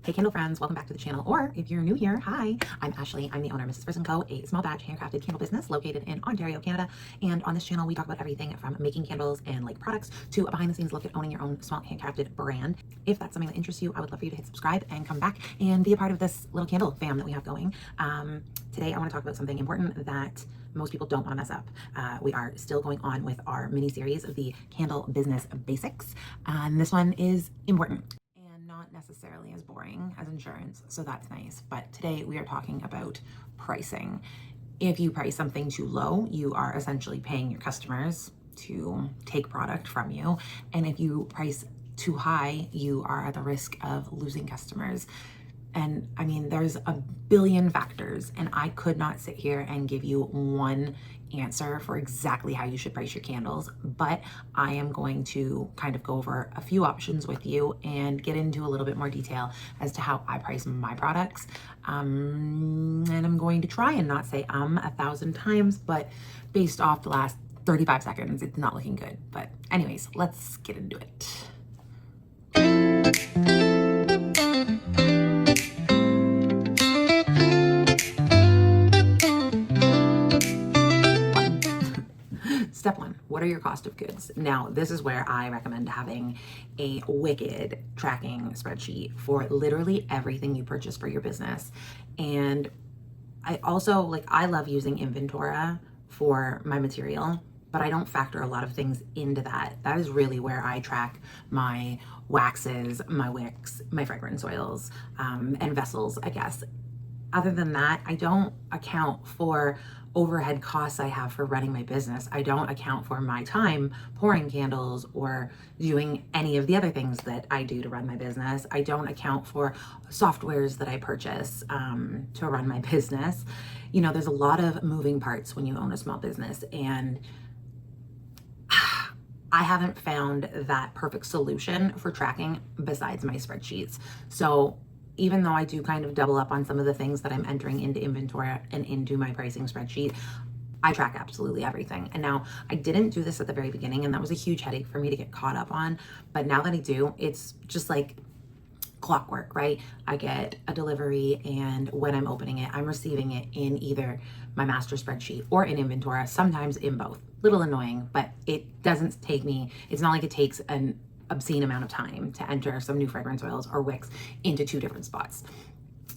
Hey candle friends, welcome back to the channel, or if you're new here, hi, I'm Ashley. I'm the owner of Mrs. Frizz & Co., a small batch handcrafted candle business located in Ontario, Canada. And on this channel, we talk about everything from making candles and like products to a behind the scenes look at owning your own small handcrafted brand. If that's something that interests you, I would love for you to hit subscribe and come back and be a part of this little candle fam that we have going. Today, I want to talk about something important that most people don't want to mess up. We are still going on with our mini series of the candle business basics. And this one is important. Not necessarily as boring as insurance, so that's nice. But today we are talking about pricing. If you price something too low, you are essentially paying your customers to take product from you. And if you price too high, you are at the risk of losing customers. And I mean, there's a billion factors, and I could not sit here and give you one answer for exactly how you should price your candles, but I am going to kind of go over a few options with you and get into a little bit more detail as to how I price my products. And I'm going to try and not say 1,000 times, but based off the last 35 seconds, it's not looking good. But anyways, let's get into it. Step one, what are your cost of goods? Now, this is where I recommend having a wicked tracking spreadsheet for literally everything you purchase for your business. And I also, I love using Inventora for my material, but I don't factor a lot of things into that. That is really where I track my waxes, my wicks, my fragrance oils, and vessels, I guess. Other than that, I don't account for overhead costs I have for running my business. I don't account for my time pouring candles or doing any of the other things that I do to run my business. I don't account for softwares that I purchase to run my business. You know, there's a lot of moving parts when you own a small business, and I haven't found that perfect solution for tracking besides my spreadsheets. So even though I do kind of double up on some of the things that I'm entering into Inventora and into my pricing spreadsheet, I track absolutely everything. And now I didn't do this at the very beginning, and that was a huge headache for me to get caught up on. But now that I do, it's just like clockwork, right? I get a delivery, and when I'm opening it, I'm receiving it in either my master spreadsheet or in Inventora, sometimes in both. Little annoying, but it doesn't take me, it's not like it takes an obscene amount of time to enter some new fragrance oils or wicks into two different spots.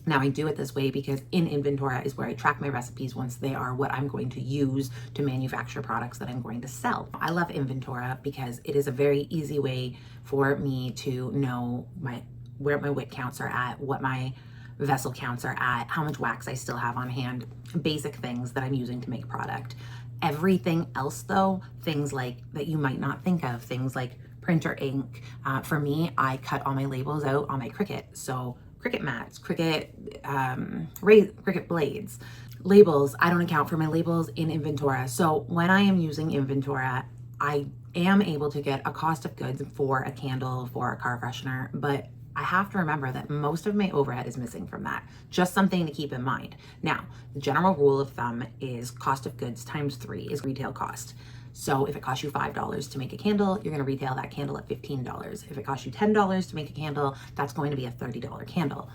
Now I do it this way because in Inventora is where I track my recipes once they are what I'm going to use to manufacture products that I'm going to sell. I love Inventora because it is a very easy way for me to know where my wick counts are at, what my vessel counts are at, how much wax I still have on hand, basic things that I'm using to make product. Everything else though, things like that you might not think of, things like printer ink. For me, I cut all my labels out on my Cricut. So Cricut mats, Cricut blades. Labels, I don't account for my labels in Inventora. So when I am using Inventora, I am able to get a cost of goods for a candle, for a car freshener, but I have to remember that most of my overhead is missing from that. Just something to keep in mind. Now, the general rule of thumb is cost of goods times 3 is retail cost. So if it costs you $5 to make a candle, you're going to retail that candle at $15. If it costs you $10 to make a candle, that's going to be a $30 candle.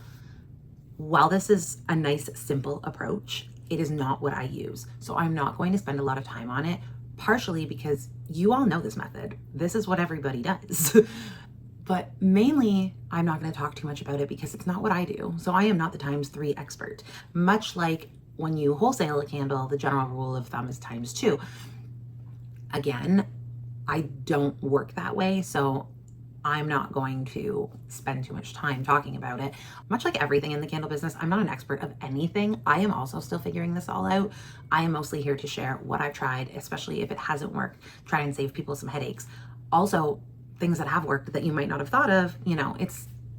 While this is a nice, simple approach, it is not what I use. So I'm not going to spend a lot of time on it, partially because you all know this method. This is what everybody does. But mainly, I'm not going to talk too much about it because it's not what I do. So I am not the times 3 expert. Much like when you wholesale a candle, the general rule of thumb is times 2. Again, I don't work that way, so I'm not going to spend too much time talking about it. Much like everything in the candle business, I'm not an expert of anything. I am also still figuring this all out. I am mostly here to share what I've tried, especially if it hasn't worked, try and save people some headaches. Also, things that have worked that you might not have thought of, you know,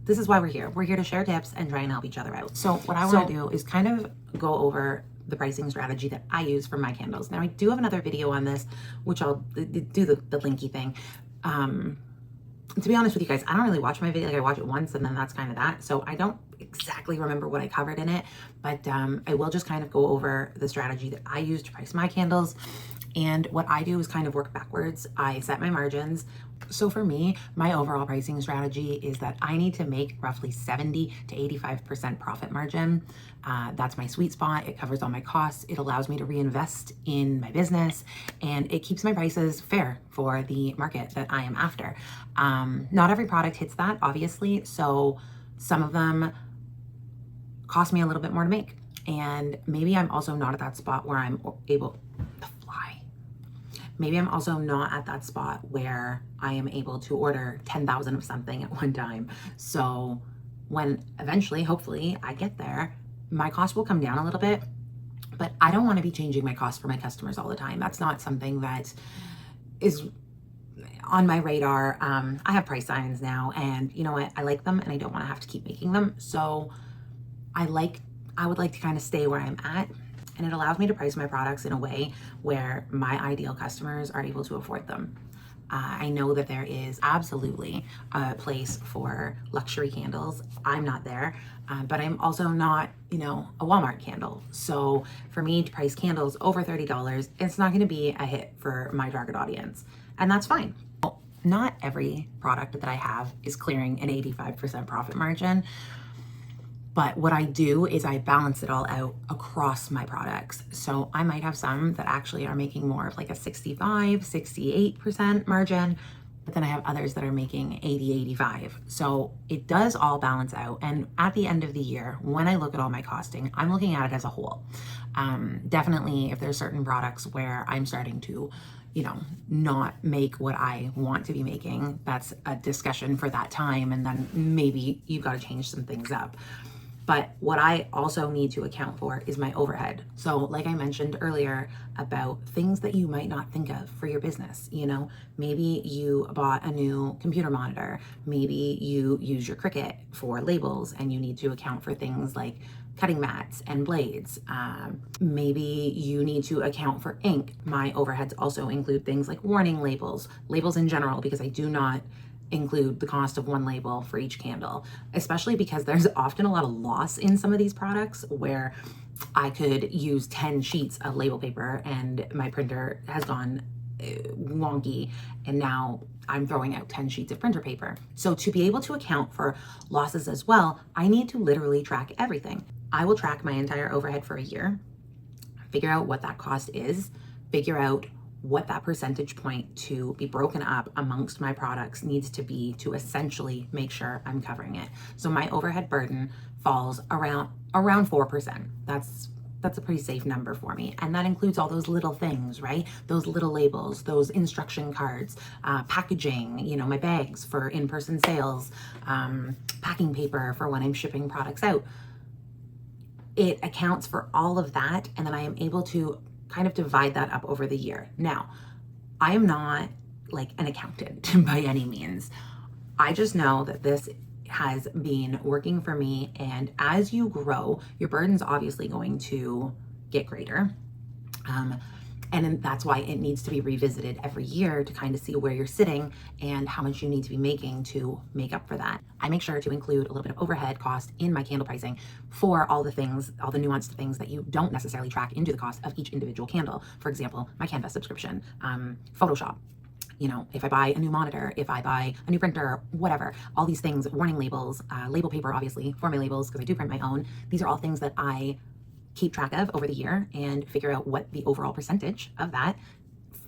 this is why we're here. We're here to share tips and try and help each other out. So what I want to do is kind of go over the pricing strategy that I use for my candles. Now I do have another video on this, which I'll do the linky thing. To be honest with you guys, I don't really watch my video. Like I watch it once and then that's kind of that. So I don't exactly remember what I covered in it, but I will just kind of go over the strategy that I use to price my candles. And what I do is kind of work backwards. I set my margins. So for me, my overall pricing strategy is that I need to make roughly 70 to 85% profit margin. That's my sweet spot. It covers all my costs. It allows me to reinvest in my business, and it keeps my prices fair for the market that I am after. Not every product hits that, obviously. So some of them cost me a little bit more to make. And maybe I'm also not at that spot where I'm able to fly. Maybe I'm also not at that spot where I am able to order 10,000 of something at one time. So when eventually, hopefully, I get there, my cost will come down a little bit, but I don't want to be changing my cost for my customers all the time. That's not something that is on my radar. I have price signs now, and you know what? I like them, and I don't want to have to keep making them. So I would like to kind of stay where I'm at, and it allows me to price my products in a way where my ideal customers are able to afford them. I know that there is absolutely a place for luxury candles. I'm not there, but I'm also not, a Walmart candle. So for me to price candles over $30, it's not going to be a hit for my target audience, and that's fine. Not every product that I have is clearing an 85% profit margin. But what I do is I balance it all out across my products. So I might have some that actually are making more of like a 65, 68% margin, but then I have others that are making 80, 85. So it does all balance out. And at the end of the year, when I look at all my costing, I'm looking at it as a whole. Definitely if there's certain products where I'm starting to not make what I want to be making, that's a discussion for that time. And then maybe you've got to change some things up. But what I also need to account for is my overhead. So like I mentioned earlier about things that you might not think of for your business, maybe you bought a new computer monitor, maybe you use your Cricut for labels and you need to account for things like cutting mats and blades. Maybe you need to account for ink. My overheads also include things like warning labels in general, because I do not include the cost of one label for each candle, especially because there's often a lot of loss in some of these products where I could use 10 sheets of label paper and my printer has gone wonky, and now I'm throwing out 10 sheets of printer paper. So to be able to account for losses as well, I need to literally track everything. I will track my entire overhead for a year, figure out what that cost is, figure out what that percentage point to be broken up amongst my products needs to be to essentially make sure I'm covering it. So my overhead burden falls around 4%. That's a pretty safe number for me. And that includes all those little things, right? Those little labels, those instruction cards, packaging, my bags for in-person sales, packing paper for when I'm shipping products out. It accounts for all of that. And then I am able to kind of divide that up over the year. Now, I am not like an accountant by any means. I just know that this has been working for me. And as you grow, your burden's obviously going to get greater. And that's why it needs to be revisited every year to kind of see where you're sitting and how much you need to be making to make up for that. I make sure to include a little bit of overhead cost in my candle pricing for all the things, all the nuanced things that you don't necessarily track into the cost of each individual candle. For example, my Canva subscription, Photoshop. If I buy a new monitor, if I buy a new printer, whatever, all these things, warning labels, label paper, obviously, for my labels, because I do print my own. These are all things that I keep track of over the year and figure out what the overall percentage of that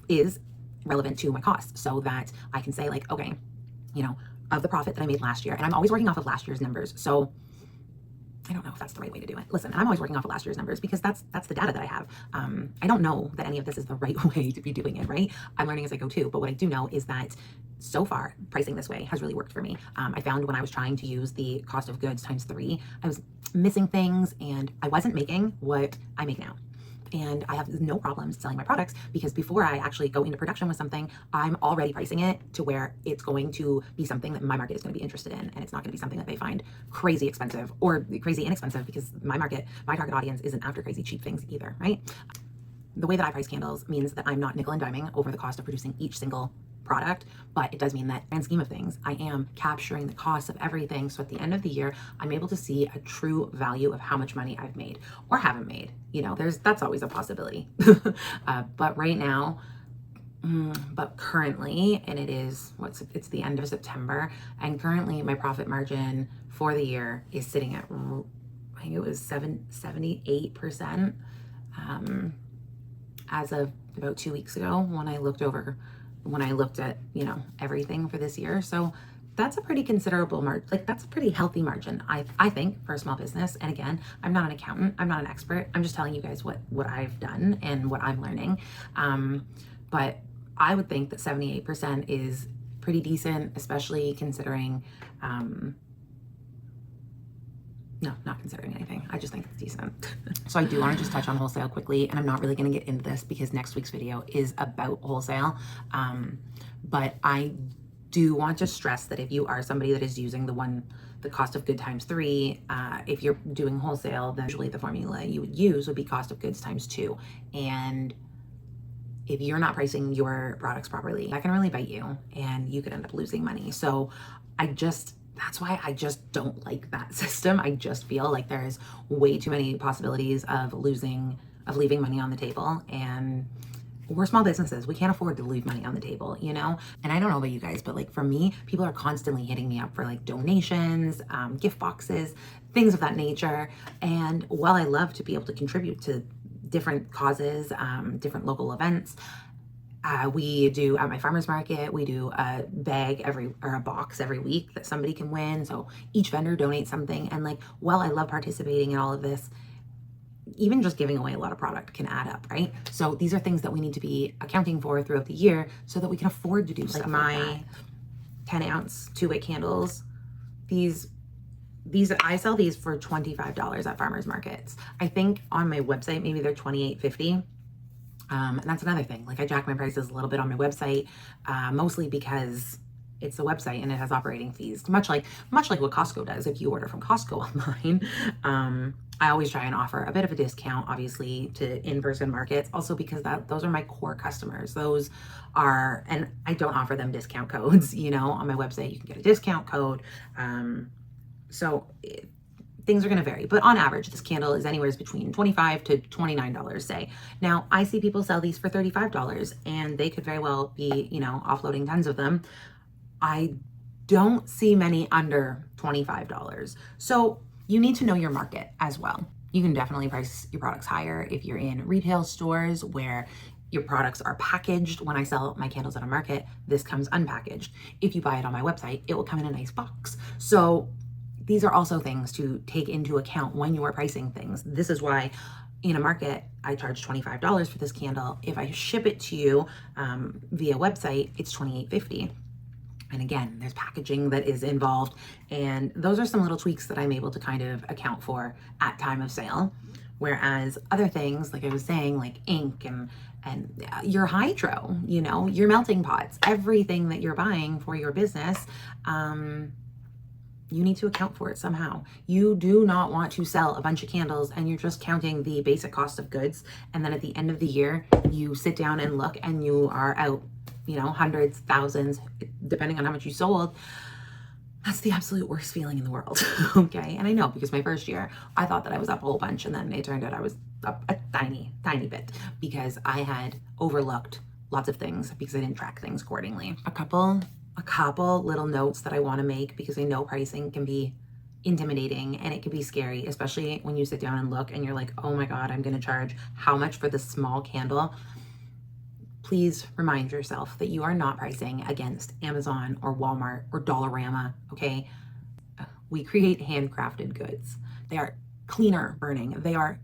is relevant to my costs, so that I can say like, okay, of the profit that I made last year, and I'm always working off of last year's numbers. So I don't know if that's the right way to do it. Listen, I'm always working off of last year's numbers because that's the data that I have. I don't know that any of this is the right way to be doing it, right? I'm learning as I go too. But what I do know is that so far, pricing this way has really worked for me. I found when I was trying to use the cost of goods times 3, I was missing things and I wasn't making what I make now. And I have no problems selling my products because before I actually go into production with something, I'm already pricing it to where it's going to be something that my market is going to be interested in. And it's not going to be something that they find crazy expensive or crazy inexpensive, because my target audience isn't after crazy cheap things either, right? The way that I price candles means that I'm not nickel and diming over the cost of producing each single product, but it does mean that in the grand scheme of things, I am capturing the cost of everything. So at the end of the year, I'm able to see a true value of how much money I've made or haven't made. You know, that's always a possibility. But right now, but currently, and it's the end of September, and currently my profit margin for the year is sitting at, I think it was 78%, as of about 2 weeks ago when I looked at, you know, everything for this year. So that's a pretty considerable margin. Like, that's a pretty healthy margin, I think, for a small business. And again, I'm not an accountant, I'm not an expert. I'm just telling you guys what I've done and what I'm learning. But I would think that 78% is pretty decent, especially considering, no, not considering anything. I just think it's decent. So I do want to just touch on wholesale quickly, and I'm not really going to get into this because next week's video is about wholesale. But I do want to stress that if you are somebody that is using the cost of good times 3, if you're doing wholesale, then usually the formula you would use would be cost of goods times 2. And if you're not pricing your products properly, that can really bite you and you could end up losing money. So that's why I just don't like that system. I just feel like there's way too many possibilities of leaving money on the table. And we're small businesses. We can't afford to leave money on the table, you know? And I don't know about you guys, but like for me, people are constantly hitting me up for like donations, gift boxes, things of that nature. And while I love to be able to contribute to different causes, different local events, we do at my farmer's market, we do a a box every week that somebody can win. So each vendor donates something. And like, while I love participating in all of this, even just giving away a lot of product can add up, right? So these are things that we need to be accounting for throughout the year so that we can afford to do stuff like my 10-ounce 2-wick candles. These I sell these for $25 at farmers markets. I think on my website, maybe they're $28.50. And that's another thing. Like, I jack my prices a little bit on my website, mostly because it's a website and it has operating fees, much like what Costco does. If you order from Costco online, I always try and offer a bit of a discount, obviously, to in-person markets, also because those are my core customers. And I don't offer them discount codes, you know. On my website, you can get a discount code. Things are going to vary, but on average, this candle is anywhere between $25 to $29, say. Now, I see people sell these for $35, and they could very well be, you know, offloading tons of them. I don't see many under $25. So you need to know your market as well. You can definitely price your products higher if you're in retail stores where your products are packaged. When I sell my candles at a market, this comes unpackaged. If you buy it on my website, it will come in a nice box. So these are also things to take into account when you are pricing things. This is why in a market, I charge $25 for this candle. If I ship it to you via website, it's $28.50. And again, there's packaging that is involved. And those are some little tweaks that I'm able to kind of account for at time of sale. Whereas other things, like I was saying, like ink and your hydro, you know, your melting pots, everything that you're buying for your business, you need to account for it somehow. You do not want to sell a bunch of candles and you're just counting the basic cost of goods. And then at the end of the year, you sit down and look and you are out, you know, hundreds, thousands, depending on how much you sold. That's the absolute worst feeling in the world. Okay. And I know, because my first year, I thought that I was up a whole bunch, and then it turned out I was up a tiny bit because I had overlooked lots of things because I didn't track things accordingly. A couple little notes that I want to make, because I know pricing can be intimidating and it can be scary, especially when you sit down and look and you're like, oh my God, I'm going to charge how much for this small candle? Please remind yourself that you are not pricing against Amazon or Walmart or Dollarama, okay? We create handcrafted goods. They are cleaner burning. They are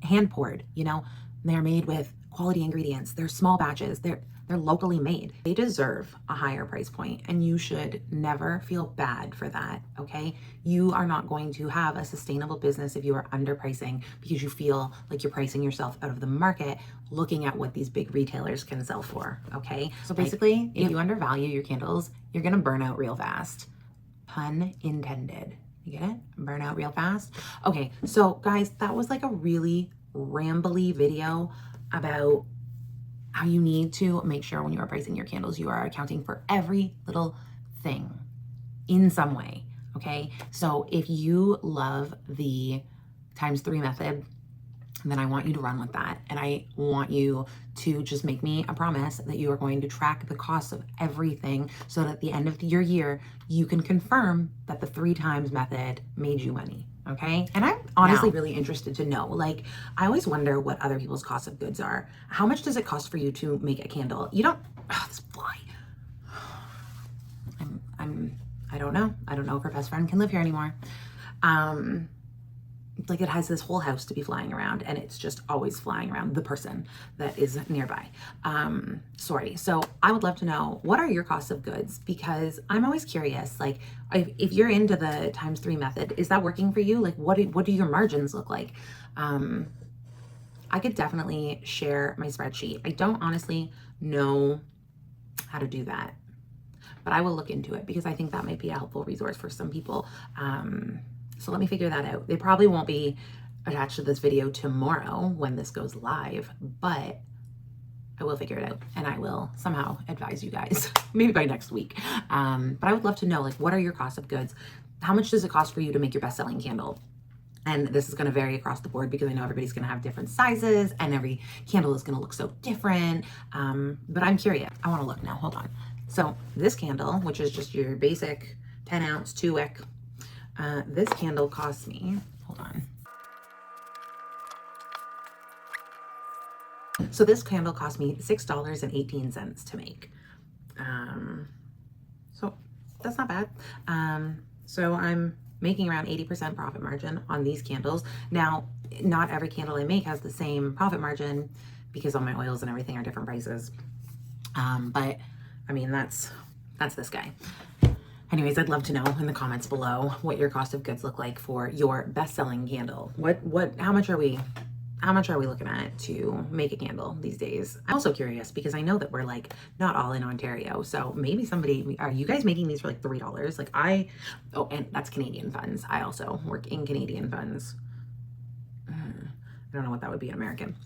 hand poured, you know? They're made with quality ingredients. They're small batches. They're locally made. They deserve a higher price point, and you should never feel bad for that, okay? You are not going to have a sustainable business if you are underpricing because you feel like you're pricing yourself out of the market looking at what these big retailers can sell for, okay? So basically, if you undervalue your candles, you're gonna burn out real fast. Pun intended. You get it? Burn out real fast. Okay, so guys, that was like a really rambly video about how you need to make sure when you are pricing your candles, you are accounting for every little thing in some way, okay? So if you love the ×3 method, then I want you to run with that. And I want you to just make me a promise that you are going to track the cost of everything so that at the end of your year, you can confirm that the 3 times method made you money. Okay. And I'm honestly really interested to know, like, I always wonder what other people's cost of goods are. How much does it cost for you to make a candle? You don't, this fly. I don't know. I don't know if her best friend can live here anymore. Like, it has this whole house to be flying around, and it's just always flying around the person that is nearby. Sorry. So I would love to know, what are your costs of goods? Because I'm always curious, like, if you're into the ×3 method, is that working for you? Like, what do your margins look like? I could definitely share my spreadsheet. I don't honestly know how to do that, but I will look into it because I think that might be a helpful resource for some people. So let me figure that out. They probably won't be attached to this video tomorrow when this goes live, but I will figure it out and I will somehow advise you guys, maybe by next week. But I would love to know, like, what are your costs of goods? How much does it cost for you to make your best-selling candle? And this is going to vary across the board because I know everybody's going to have different sizes and every candle is going to look so different. But I'm curious. I want to look now. Hold on. So this candle, which is just your basic 10 ounce 2 wick, this candle cost me, hold on. So this candle cost me $6.18 to make. So that's not bad. So I'm making around 80% profit margin on these candles. Now, not every candle I make has the same profit margin because all my oils and everything are different prices. But I mean, that's this guy. Anyways, I'd love to know in the comments below what your cost of goods look like for your best-selling candle. How much are we looking at to make a candle these days? I'm also curious because I know that we're, like, not all in Ontario. So maybe are you guys making these for like $3? Like, oh, and that's Canadian funds. I also work in Canadian funds. I don't know what that would be in American.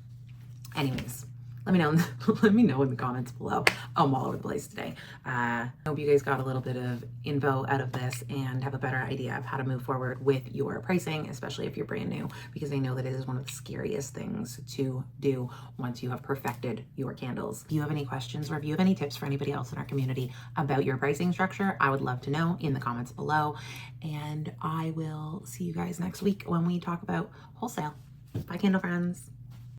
Anyways, let me know. Let me know in the comments below. I'm all over the place today. I hope you guys got a little bit of info out of this and have a better idea of how to move forward with your pricing, especially if you're brand new, because I know that it is one of the scariest things to do once you have perfected your candles. If you have any questions or if you have any tips for anybody else in our community about your pricing structure, I would love to know in the comments below. And I will see you guys next week when we talk about wholesale. Bye, candle friends.